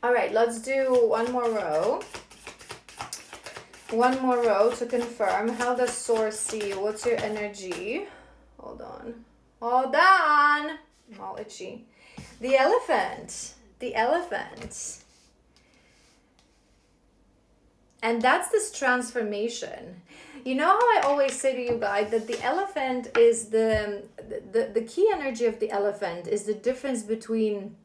All right, let's do one more row. One more row to confirm. How does Source see you? What's your energy? Hold on. Hold on. I'm all itchy. The elephant. The elephant. And that's this transformation. You know how I always say to you guys that the elephant is the key energy of the elephant is the difference between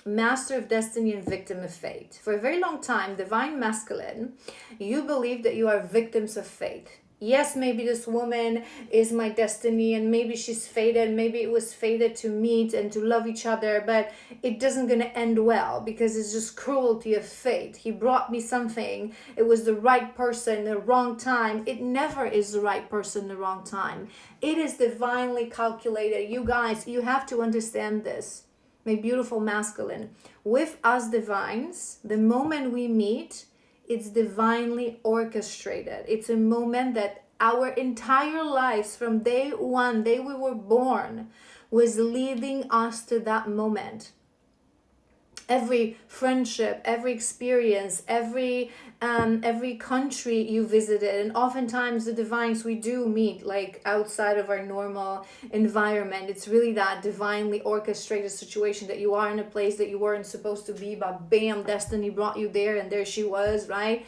master of destiny and victim of fate. For a very long time, divine masculine, you believe that you are victims of fate. Yes, maybe this woman is my destiny and maybe she's fated, maybe it was fated to meet and to love each other, but it doesn't gonna end well because it's just cruelty of fate. He brought me something, it was the right person, the wrong time. It never is the right person, the wrong time. It is divinely calculated. You guys, you have to understand this. My beautiful masculine. With us divines, the moment we meet, it's divinely orchestrated. It's a moment that our entire lives from day one, day we were born, was leading us to that moment. Every friendship, every experience, every country you visited, and oftentimes the divines we do meet like outside of our normal environment. It's really that divinely orchestrated situation that you are in a place that you weren't supposed to be, but bam, destiny brought you there and there she was, right?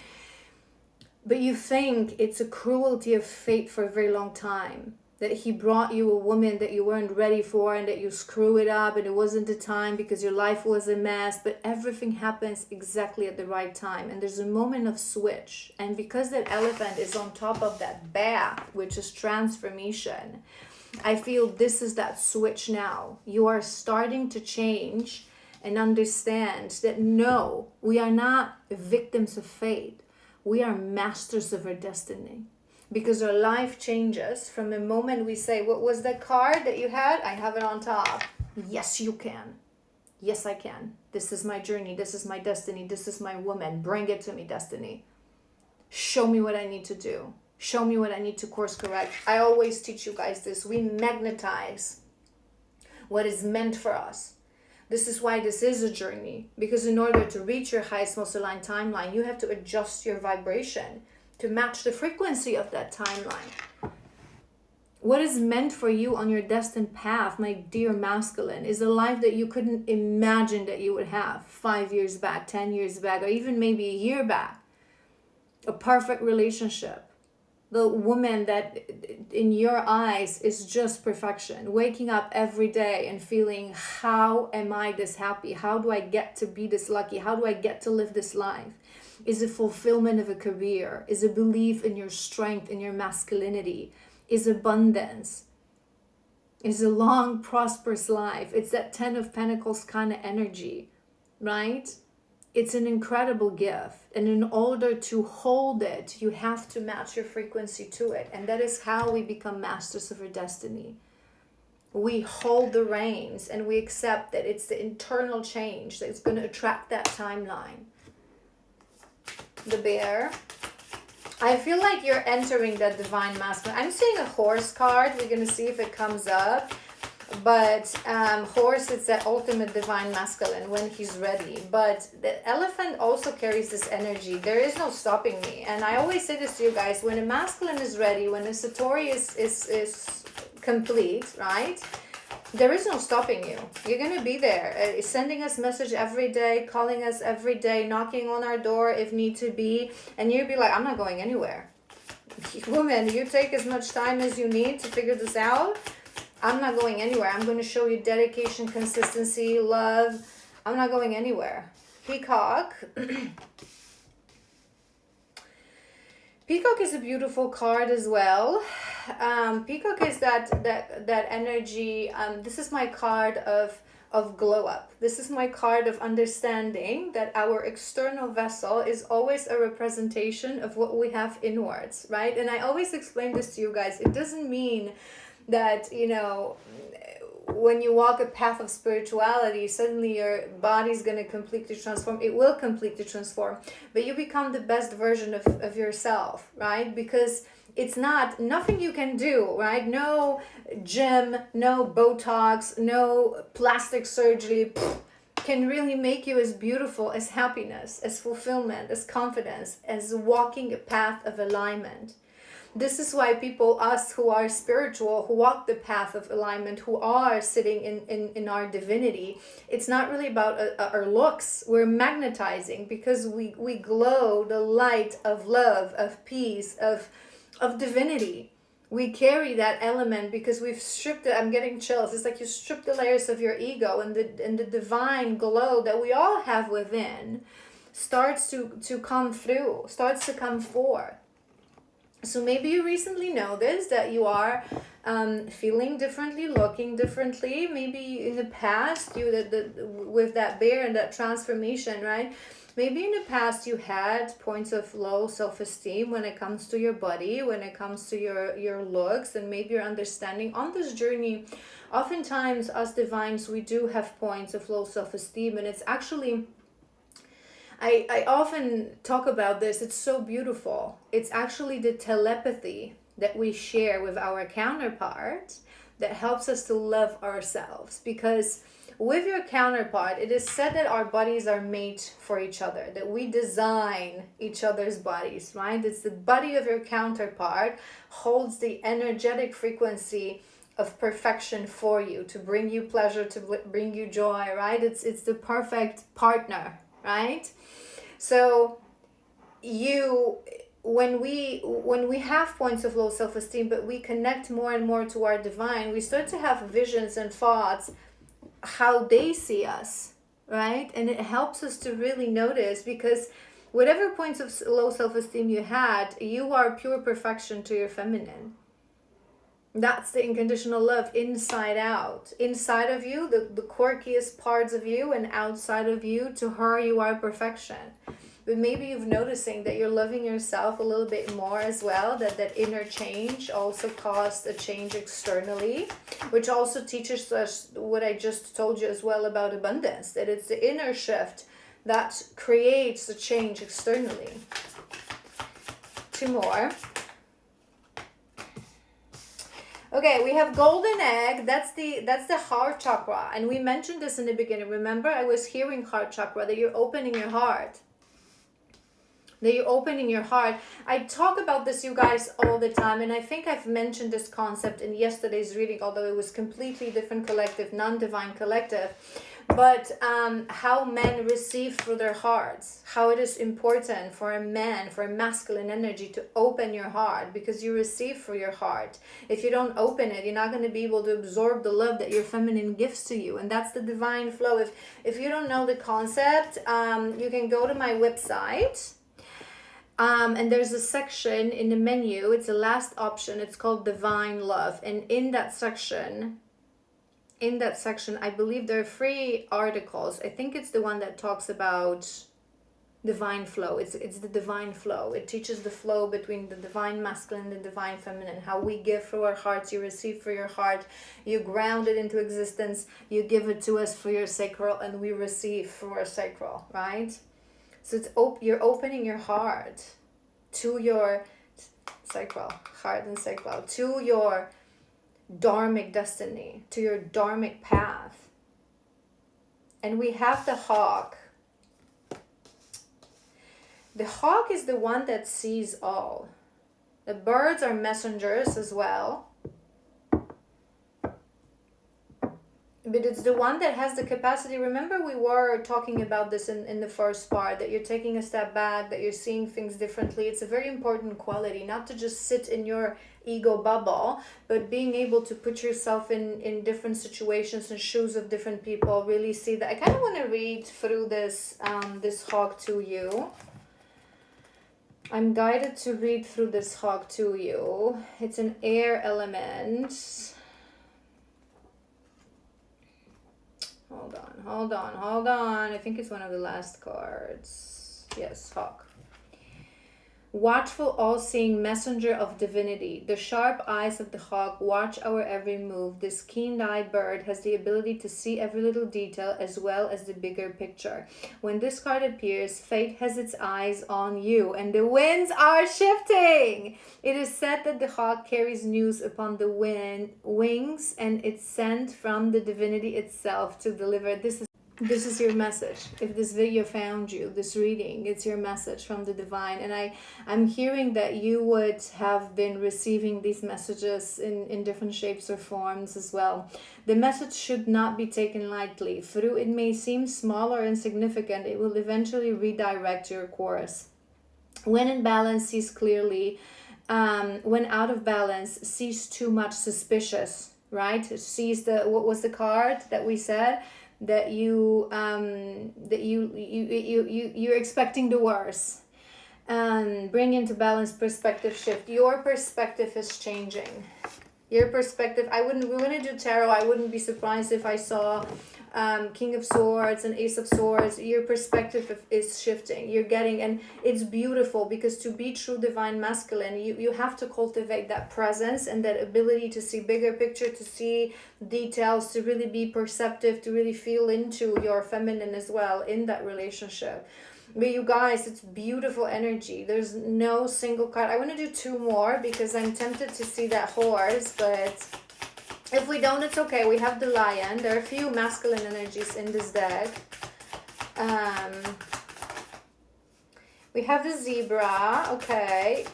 But you think it's a cruelty of fate for a very long time. That he brought you a woman that you weren't ready for and that you screw it up and it wasn't the time because your life was a mess, but everything happens exactly at the right time and there's a moment of switch. And because that elephant is on top of that bath, which is transformation, I feel this is that switch now. You are starting to change and understand that no, we are not victims of fate. We are masters of our destiny. Because our life changes from the moment we say, what was that card that you had? I have it on top. Yes, you can. Yes, I can. This is my journey. This is my destiny. This is my woman. Bring it to me, destiny. Show me what I need to do. Show me what I need to course correct. I always teach you guys this. We magnetize what is meant for us. This is why this is a journey. Because in order to reach your highest, most aligned timeline, you have to adjust your vibration to match the frequency of that timeline. What is meant for you on your destined path, my dear masculine, is a life that you couldn't imagine that you would have 5 years back, 10 years back, or even maybe a year back. A perfect relationship. The woman that in your eyes is just perfection. Waking up every day and feeling, how am I this happy? How do I get to be this lucky? How do I get to live this life? Is a fulfillment of a career, is a belief in your strength, in your masculinity, is abundance, is a long, prosperous life. It's that 10 of Pentacles kind of energy, right? It's an incredible gift. And in order to hold it, you have to match your frequency to it. And that is how we become masters of our destiny. We hold the reins and we accept that it's the internal change that's going to attract that timeline. The bear. I feel like you're entering that divine masculine. I'm seeing a horse card. We're going to see if it comes up. But horse, it's that ultimate divine masculine when he's ready. But the elephant also carries this energy. There is no stopping me. And I always say this to you guys. When a masculine is ready, when a Satori is complete, right? There is no stopping you. You're going to be there, sending us message every day, calling us every day, knocking on our door if need to be. And you'll be like, I'm not going anywhere. Woman, you take as much time as you need to figure this out. I'm not going anywhere. I'm going to show you dedication, consistency, love. I'm not going anywhere. Peacock. Peacock is a beautiful card as well. Peacock is that energy. This is my card of glow up. This is my card of understanding that our external vessel is always a representation of what we have inwards, right? And I always explain this to you guys. It doesn't mean that, you know, when you walk a path of spirituality, suddenly your body's going to completely transform. It will completely transform, but you become the best version of yourself, right? Because it's nothing you can do, right? No gym, no Botox, no plastic surgery can really make you as beautiful as happiness, as fulfillment, as confidence, as walking a path of alignment. This is why people, us who are spiritual, who walk the path of alignment, who are sitting in our divinity, it's not really about our looks. We're magnetizing because we glow the light of love, of peace, of divinity. We carry that element because we've stripped it. I'm getting chills. It's like you strip the layers of your ego, and the divine glow that we all have within starts to come through, starts to come forth. So maybe you recently noticed that you are feeling differently, looking differently. Maybe in the past, with that bear and that transformation, right? Maybe in the past you had points of low self-esteem when it comes to your body, when it comes to your looks, and maybe your understanding. On this journey, oftentimes us divines, we do have points of low self-esteem, and it's actually... I often talk about this. It's so beautiful. It's actually the telepathy that we share with our counterpart that helps us to love ourselves. Because with your counterpart, it is said that our bodies are made for each other, that we design each other's bodies, right? It's the body of your counterpart holds the energetic frequency of perfection for you, to bring you pleasure, to bring you joy, right? It's the perfect partner, right? So when we have points of low self-esteem, but we connect more and more to our divine, we start to have visions and thoughts how they see us, right? And it helps us to really notice, because whatever points of low self-esteem you had, you are pure perfection to your feminine. That's the unconditional love inside out. Inside of you, the quirkiest parts of you, and outside of you, to her, you are perfection. But maybe you're noticing that you're loving yourself a little bit more as well, that inner change also caused a change externally, which also teaches us what I just told you as well about abundance, that it's the inner shift that creates the change externally. 2 more. Okay, we have golden egg. That's the heart chakra, and we mentioned this in the beginning. Remember, I was hearing heart chakra, that you're opening your heart. That you're opening your heart. I talk about this, you guys, all the time, and I think I've mentioned this concept in yesterday's reading, although it was completely different collective, non-divine collective. But how men receive through their hearts, how it is important for a man, for a masculine energy, to open your heart, because you receive through your heart. If you don't open it, you're not going to be able to absorb the love that your feminine gives to you, and that's the divine flow. If you don't know the concept, you can go to my website. And there's a section in the menu, it's the last option, it's called Divine Love. And in that section, I believe there are 3 articles. I think it's the one that talks about divine flow. It's the divine flow. It teaches the flow between the divine masculine and the divine feminine. How we give through our hearts, you receive through your heart, you ground it into existence, you give it to us through your sacral, and we receive through our sacral, right? So it's you're opening your heart to your sacral, heart and sacral, to your dharmic destiny, to your dharmic path. And we have the hawk. The hawk is the one that sees all. The birds are messengers as well. But it's the one that has the capacity. Remember, we were talking about this in the first part, that you're taking a step back, that you're seeing things differently. It's a very important quality, not to just sit in your ego bubble, but being able to put yourself in different situations and shoes of different people, really see that. I kind of want to read through this hawk to you. I'm guided to read through this hawk to you. It's an air element. Hold on. I think it's one of the last cards. Yes, hawk. Watchful, all-seeing messenger of divinity. The sharp eyes of the hawk watch our every move. This keen-eyed bird has the ability to see every little detail as well as the bigger picture. When this card appears, fate has its eyes on you, and the winds are shifting. It is said that the hawk carries news upon the wings, and it's sent from the divinity itself to deliver. This is This is your message. If this video found you, this reading, it's your message from the divine. And I'm hearing that you would have been receiving these messages in different shapes or forms as well. The message should not be taken lightly. Though it may seem small or insignificant, it will eventually redirect your course. When in balance, sees clearly. When out of balance, sees too much suspicious, right? Sees the, what was the card that we said? That you're expecting the worst. Bring into balance, perspective shift. Your perspective is changing. Your perspective, we want to do tarot. I wouldn't be surprised if I saw King of Swords and Ace of Swords. Your perspective is shifting. You're getting, and it's beautiful, because to be true divine masculine, you have to cultivate that presence and that ability to see bigger picture, to see details, to really be perceptive, to really feel into your feminine as well in that relationship. But you guys, it's beautiful energy. There's no single card. I want to do 2 more because I'm tempted to see that horse, but if we don't, it's okay. We have the lion. There are a few masculine energies in this deck. We have the zebra. Okay.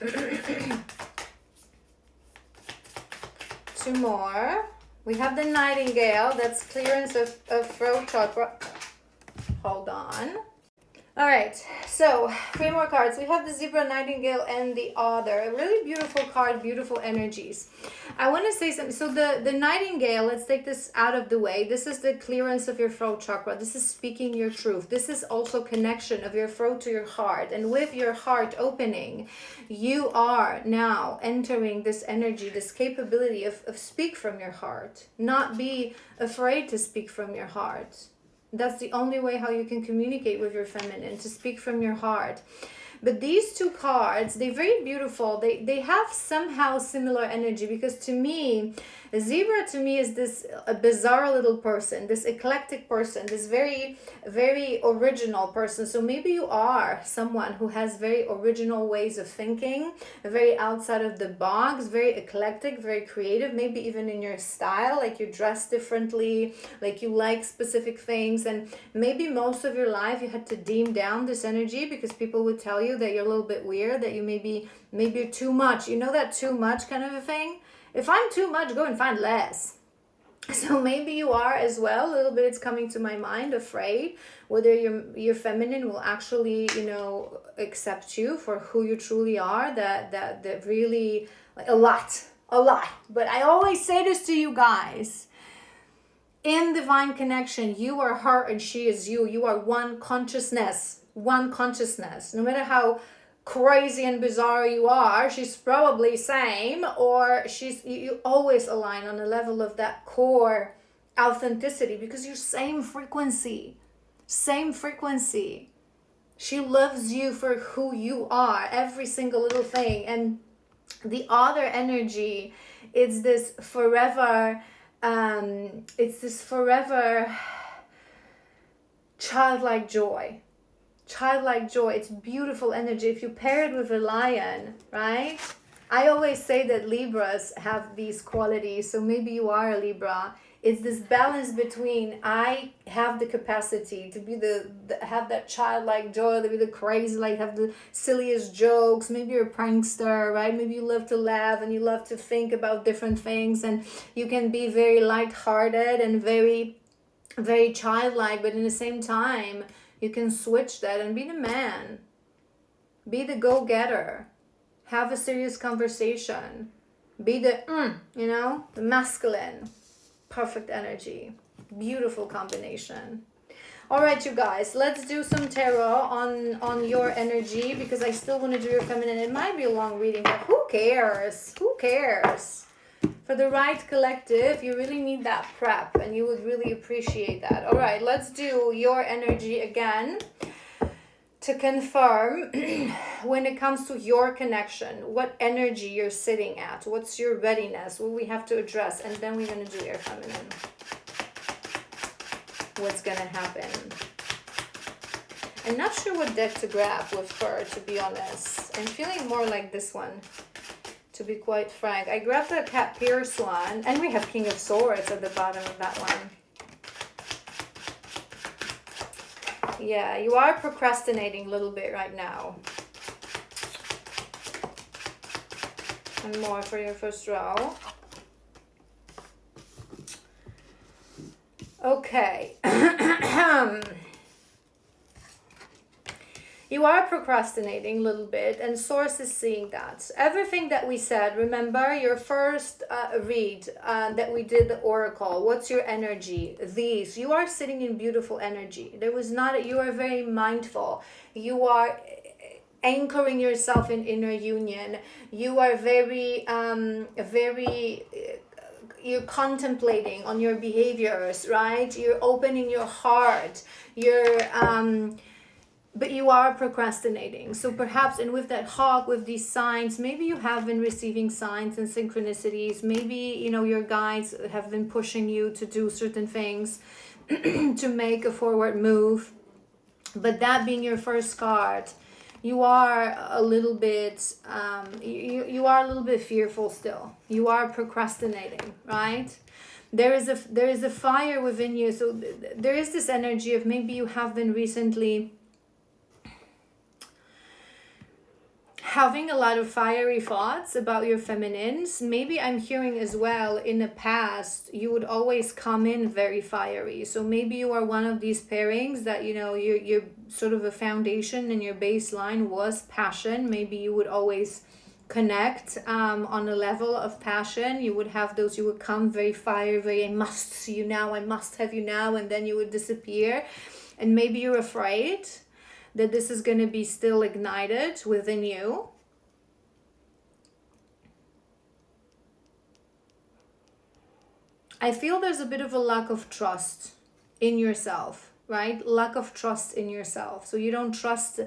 2 more. We have the nightingale. That's clearance of throat chakra. Hold on. All right, so 3 more cards. We have the zebra, nightingale, and the otter. A really beautiful card, beautiful energies. I want to say something. So the nightingale, let's take this out of the way. This is the clearance of your throat chakra. This is speaking your truth. This is also connection of your throat to your heart. And with your heart opening, you are now entering this energy, this capability of speak from your heart. Not be afraid to speak from your heart. That's the only way how you can communicate with your feminine, to speak from your heart. But these 2 cards, they're very beautiful. They have somehow similar energy, because to me, a zebra to me is this a bizarre little person, this eclectic person, this very, very original person. So maybe you are someone who has very original ways of thinking, very outside of the box, very eclectic, very creative, maybe even in your style, like you dress differently, like you like specific things. And maybe most of your life you had to dim down this energy because people would tell you that you're a little bit weird, that you maybe you're too much. You know, that too much kind of a thing? If I'm too much, go and find less. So maybe you are as well. A little bit, it's coming to my mind, afraid whether your feminine will actually, you know, accept you for who you truly are. That really, like, a lot. But I always say this to you guys. In divine connection, you are her and she is you. You are one consciousness. No matter how crazy and bizarre you are, she's probably same, or you always align on a level of that core authenticity, because you're same frequency. She loves you for who you are, every single little thing. And the other energy, it's this forever childlike joy. It's beautiful energy. If you pair it with a lion, right? I always say that Libras have these qualities, so maybe you are a Libra. It's this balance between, I have the capacity to be have that childlike joy, to be the crazy, like have the silliest jokes. Maybe you're a prankster, right? Maybe you love to laugh and you love to think about different things, and you can be very lighthearted and very, very childlike, but in the same time, you can switch that and be the man. Be the go-getter. Have a serious conversation. Be the, the masculine. Perfect energy. Beautiful combination. All right, you guys, let's do some tarot on your energy, because I still want to do your feminine. It might be a long reading, but who cares? For the right collective, you really need that prep, and you would really appreciate that. All right, let's do your energy again to confirm when it comes to your connection, what energy you're sitting at, what's your readiness, what we have to address, and then we're going to do your feminine. What's going to happen? I'm not sure what deck to grab with her, to be honest. I'm feeling more like this one, to be quite frank. I grabbed the Cat Pierce one, and we have King of Swords at the bottom of that one. Yeah, you are procrastinating a little bit right now. And more for your first row. Okay. You are procrastinating a little bit, and source is seeing that. Everything that we said, remember your first read that we did the oracle. What's your energy? These. You are sitting in beautiful energy. There was not, you are very mindful. You are anchoring yourself in inner union. You are you're contemplating on your behaviors, right? You're opening your heart. But you are procrastinating. So perhaps, and with that hawk, with these signs, maybe you have been receiving signs and synchronicities. Maybe, your guides have been pushing you to do certain things, to make a forward move. But that being your first card, you are a little bit, you are a little bit fearful still. You are procrastinating, right? There is a fire within you. So there is this energy of maybe you have been recently having a lot of fiery thoughts about your feminines. Maybe I'm hearing as well, in the past you would always come in very fiery. So maybe you are one of these pairings that your sort of a foundation and your baseline was passion. Maybe you would always connect on a level of passion. You would have those, you would come very fiery, very I must see you now, I must have you now, and then you would disappear. And maybe you're afraid that this is going to be still ignited within you. I feel there's a bit of a lack of trust in yourself, right? Lack of trust in yourself. So you don't trust.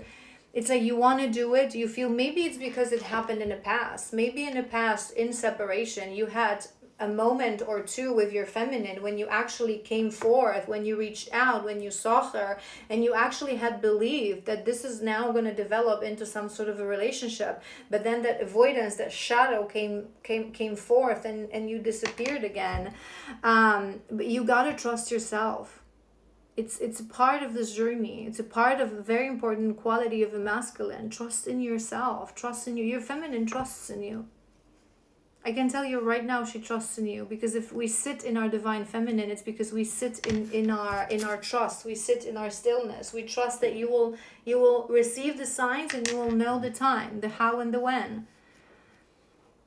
It's like you want to do it. You feel maybe it's because it happened in the past. Maybe in the past, in separation, you had a moment or two with your feminine when you actually came forth, when you reached out, when you saw her, and you actually had believed that this is now going to develop into some sort of a relationship. But then that avoidance, that shadow came forth, and you disappeared again. But you got to trust yourself. It's a part of this journey. It's a part of a very important quality of a masculine. Trust in yourself. Trust in you. Your feminine trusts in you. I can tell you right now, she trusts in you, because if we sit in our divine feminine, it's because we sit in our trust. We sit in our stillness. We trust that you will receive the signs, and you will know the time, the how and the when.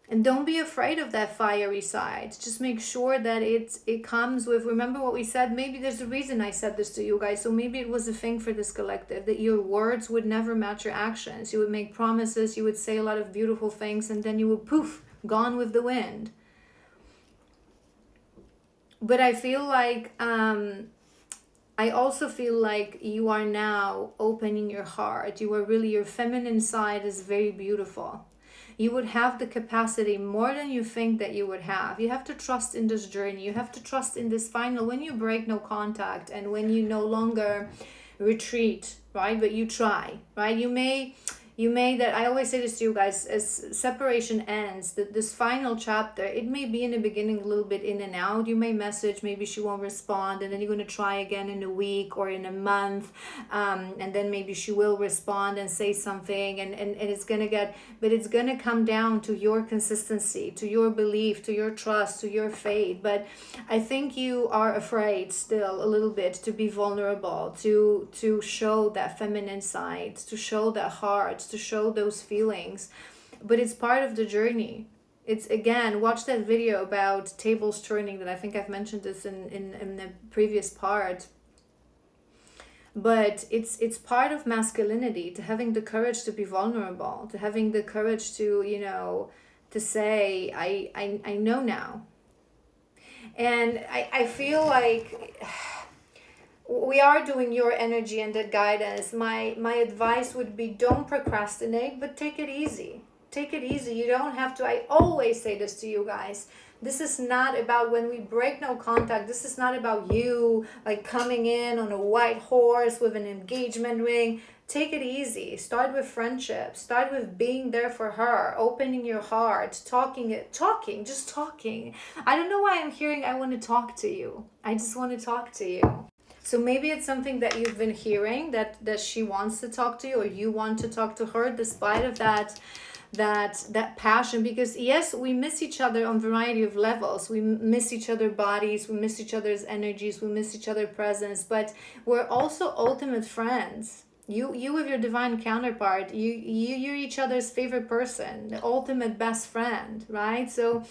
And don't be afraid of that fiery side. Just make sure that it comes with, remember what we said, maybe there's a reason I said this to you guys. So maybe it was a thing for this collective, that your words would never match your actions. You would make promises, you would say a lot of beautiful things, and then you would poof, gone with the wind. But I feel like, I also feel like you are now opening your heart. You are really, your feminine side is very beautiful. You would have the capacity more than you think that you would have. You have to trust in this journey. You have to trust in this final, when you break no contact and when you no longer retreat, right? But you try, right? You may, that I always say this to you guys, as separation ends, that this final chapter, it may be in the beginning a little bit in and out. You may message, maybe she won't respond, and then you're going to try again in a week or in a month, and then maybe she will respond and say something, and it's going to get, but it's going to come down to your consistency, to your belief, to your trust, to your faith. But I think you are afraid still a little bit to be vulnerable, to show that feminine side, to show that heart, to show those feelings. But it's part of the journey. It's, again, watch that video about tables turning, that I think I've mentioned this in the previous part. But it's part of masculinity, to having the courage to be vulnerable, to having the courage to to say I know now. And I feel like we are doing your energy and the guidance. My advice would be, don't procrastinate, but take it easy. Take it easy. You don't have to. I always say this to you guys. This is not about, when we break no contact, this is not about you like coming in on a white horse with an engagement ring. Take it easy. Start with friendship. Start with being there for her, opening your heart, talking, just talking. I don't know why I'm hearing I want to talk to you. I just want to talk to you. So maybe it's something that you've been hearing, that she wants to talk to you, or you want to talk to her, despite of that passion. Because yes, we miss each other on a variety of levels. We miss each other's bodies, we miss each other's energies, we miss each other's presence, but we're also ultimate friends. You with your divine counterpart, you're each other's favorite person, the ultimate best friend, right? So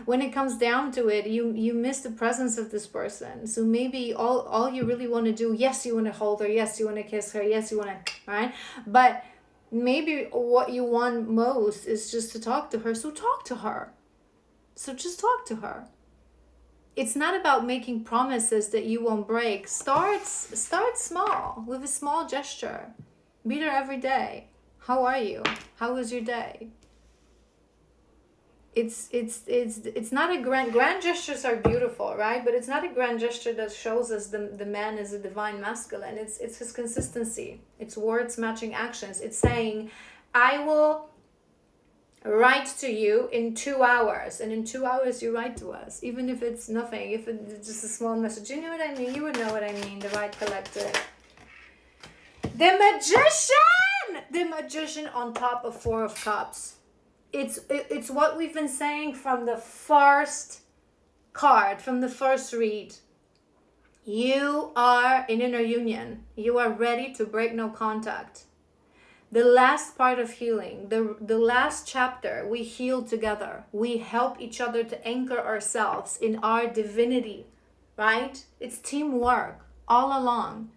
when it comes down to it, you miss the presence of this person. So maybe all you really want to do, yes, you want to hold her, yes, you want to kiss her, yes, you want to, right? But maybe what you want most is just to talk to her. So talk to her. So just talk to her. It's not about making promises that you won't break. Start small, with a small gesture. Be there every day. How are you? How was your day? It's not a grand gestures are beautiful, right? But it's not a grand gesture that shows us the man is a divine masculine. It's his consistency. It's words matching actions. It's saying, I will write to you in 2 hours, and in 2 hours you write to us, even if it's nothing, if it's just a small message. You know what I mean? You would know what I mean. The right collective. The magician on top of 4 of cups. It's what we've been saying from the first card, from the first read. You are in inner union. You are ready to break no contact. The last part of healing, the last chapter, we heal together. We help each other to anchor ourselves in our divinity, right? It's teamwork all along.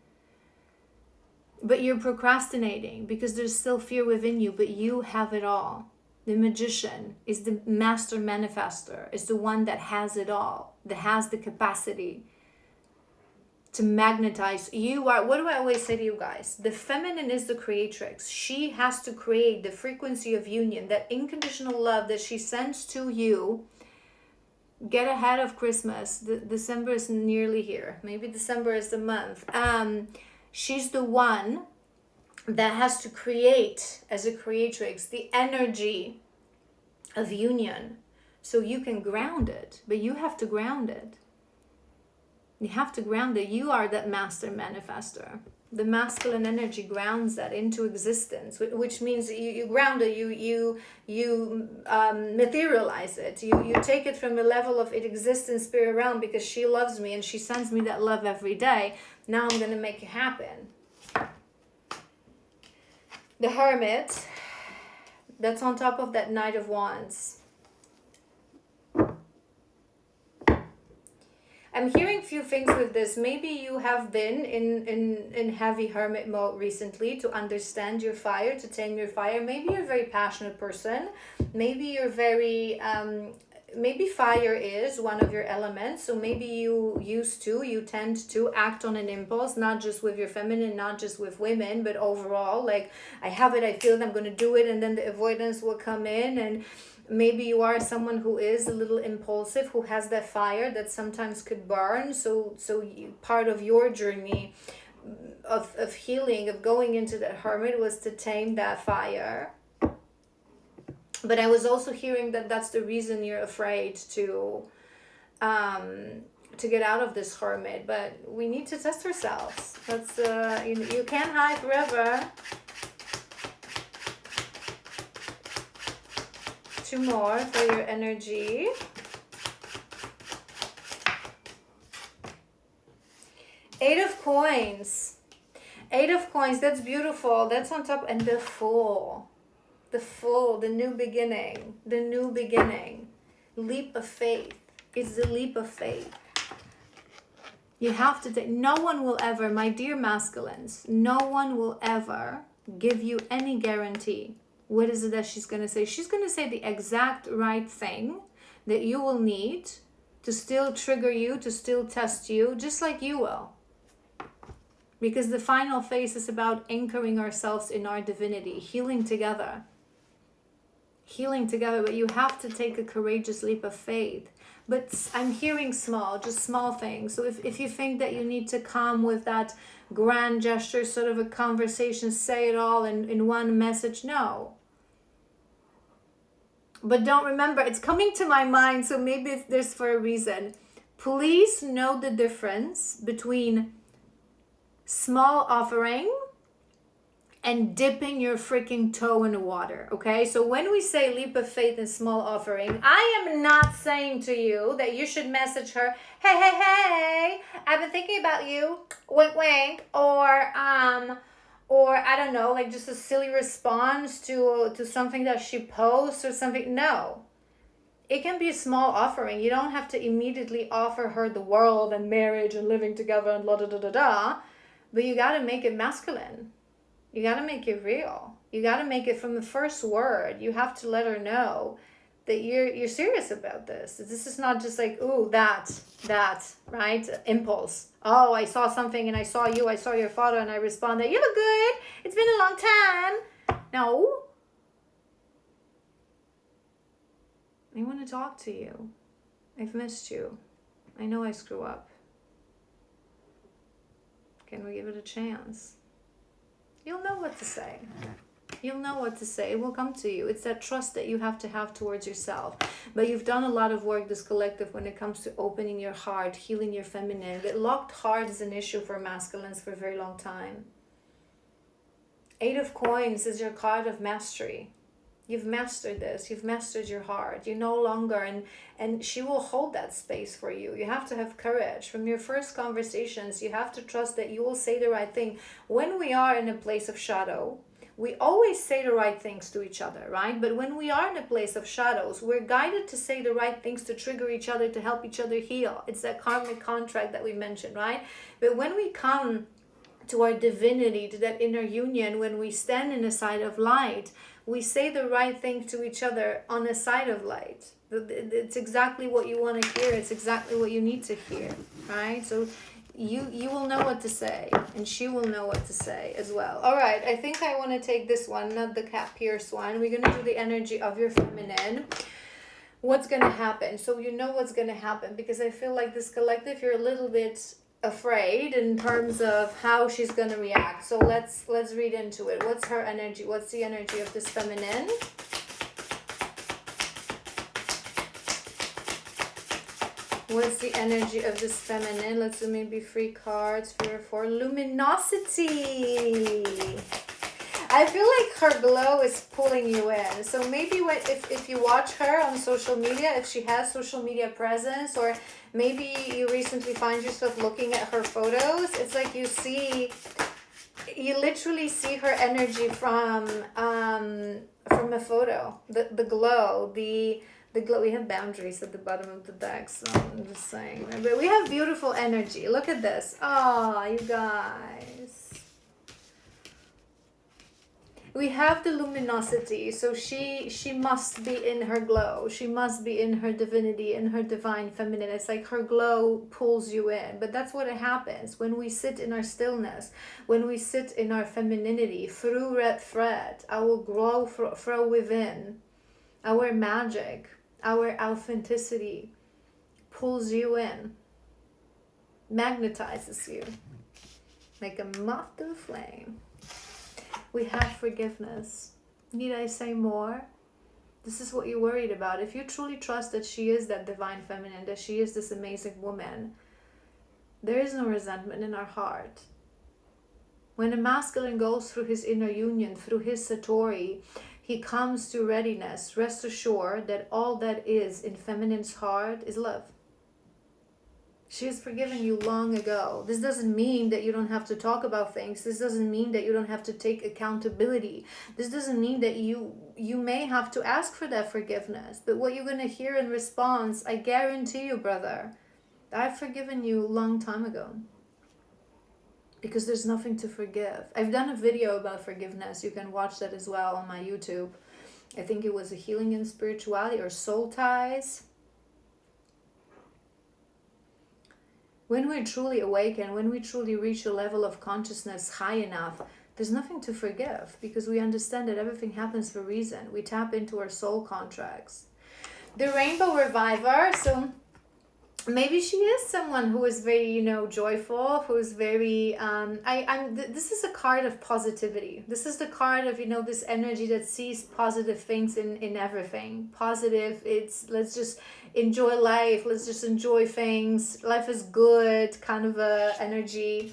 But you're procrastinating because there's still fear within you, but you have it all. The magician is the master manifester, is the one that has it all, that has the capacity to magnetize. You are, what do I always say to you guys? The feminine is the creatrix. She has to create the frequency of union, that unconditional love that she sends to you. Get ahead of Christmas. December is nearly here. Maybe December is the month. She's the one that has to create, as a creatrix, the energy of union. So you can ground it, but you have to ground it. You have to ground it. You are that master manifester. The masculine energy grounds that into existence, which means you ground it, you materialize it. You take it from a level of it exists in spirit realm because she loves me and she sends me that love every day. Now I'm going to make it happen. The Hermit, that's on top of that Knight of Wands. I'm hearing few things with this. Maybe you have been in heavy hermit mode recently to understand your fire, to tame your fire. Maybe you're a very passionate person. Maybe you're very, maybe fire is one of your elements. So maybe you tend to act on an impulse, not just with your feminine, not just with women, but overall, like, I have it, I feel it, I'm going to do it. And then the avoidance will come in. And maybe you are someone who is a little impulsive, who has that fire that sometimes could burn. So part of your journey of healing, of going into that hermit, was to tame that fire. But I was also hearing that that's the reason you're afraid to get out of this hermit. But we need to test ourselves. That's you can't hide forever. 2 more for your energy. Eight of Coins. 8 of Coins, that's beautiful. That's on top. And the Fool. The Fool, the new beginning. The new beginning. Leap of faith. It's the leap of faith. You have to take, no one will ever, my dear masculines, no one will ever give you any guarantee. What is it that she's going to say? She's going to say the exact right thing that you will need to still trigger you, to still test you, just like you will. Because the final phase is about anchoring ourselves in our divinity, healing together. Healing together, but you have to take a courageous leap of faith. But I'm hearing small, just small things. So if you think that you need to come with that grand gesture, sort of a conversation, say it all in one message, no. But don't, remember, it's coming to my mind, so maybe there's for a reason. Please know the difference between small offering and dipping your freaking toe in the water, okay? So when we say leap of faith and small offering, I am not saying to you that you should message her, hey, hey, hey, I've been thinking about you, wink, wink, or I don't know, like just a silly response to something that she posts or something. No. It can be a small offering. You don't have to immediately offer her the world and marriage and living together and la da da da da, but you got to make it masculine. You got to make it real. You got to make it from the first word. You have to let her know that you're serious about this. This is not just like, ooh, that, right? Impulse. Oh, I saw something and I saw your photo and I responded, you look good. It's been a long time. No. I want to talk to you. I've missed you. I know I screw up. Can we give it a chance? You'll know what to say. You'll know what to say. It will come to you. It's that trust that you have to have towards yourself. But you've done a lot of work, this collective, when it comes to opening your heart, healing your feminine. That locked heart is an issue for masculines for a very long time. 8 of Coins is your card of mastery. You've mastered this. You've mastered your heart. You no longer, and she will hold that space for you. You have to have courage. From your first conversations, you have to trust that you will say the right thing. When we are in a place of shadow, we always say the right things to each other, right? But when we are in a place of shadows, we're guided to say the right things to trigger each other, to help each other heal. It's that karmic contract that we mentioned, right? But when we come to our divinity, to that inner union, when we stand in a side of light, we say the right thing to each other on a side of light. It's exactly what you want to hear. It's exactly what you need to hear, right? So you will know what to say, and she will know what to say as well. All right, I think I want to take this one, not the Cat Pierce one. We're going to do the energy of your feminine. What's going to happen? So you know what's going to happen, because I feel like this collective, you're a little bit afraid in terms of how she's going to react. So let's read into it. What's her energy? What's the energy of this feminine? What's the energy of this feminine? Let's do maybe 3 cards for luminosity. I feel like her glow is pulling you in. So maybe if you watch her on social media, if she has social media presence, or maybe you recently find yourself looking at her photos, it's like you literally see her energy from a photo. The glow, the glow. We have boundaries at the bottom of the deck, so I'm just saying. But we have beautiful energy. Look at this. Oh, you guys. We have the luminosity, so she must be in her glow. She must be in her divinity, in her divine feminine. It's like her glow pulls you in. But that's what happens when we sit in our stillness, when we sit in our femininity. Through red thread, our glow from within, our magic, our authenticity pulls you in, magnetizes you like a moth to a flame. We have forgiveness. Need I say more? This is what you're worried about. If you truly trust that she is that divine feminine, that she is this amazing woman, there is no resentment in our heart. When a masculine goes through his inner union, through his satori, he comes to readiness. Rest assured that all that is in feminine's heart is love. She has forgiven you long ago. This doesn't mean that you don't have to talk about things. This doesn't mean that you don't have to take accountability. This doesn't mean that you may have to ask for that forgiveness. But what you're going to hear in response, I guarantee you, brother, I've forgiven you a long time ago. Because there's nothing to forgive. I've done a video about forgiveness. You can watch that as well on my YouTube. I think it was a healing in spirituality or soul ties. When we're truly awakened, when we truly reach a level of consciousness high enough, there's nothing to forgive, because we understand that everything happens for a reason. We tap into our soul contracts. The Rainbow Reviver, so maybe she is someone who is very, joyful, who is very, this is a card of positivity. This is the card of, this energy that sees positive things in everything. Positive, let's just enjoy life. Let's just enjoy things. Life is good, kind of a energy.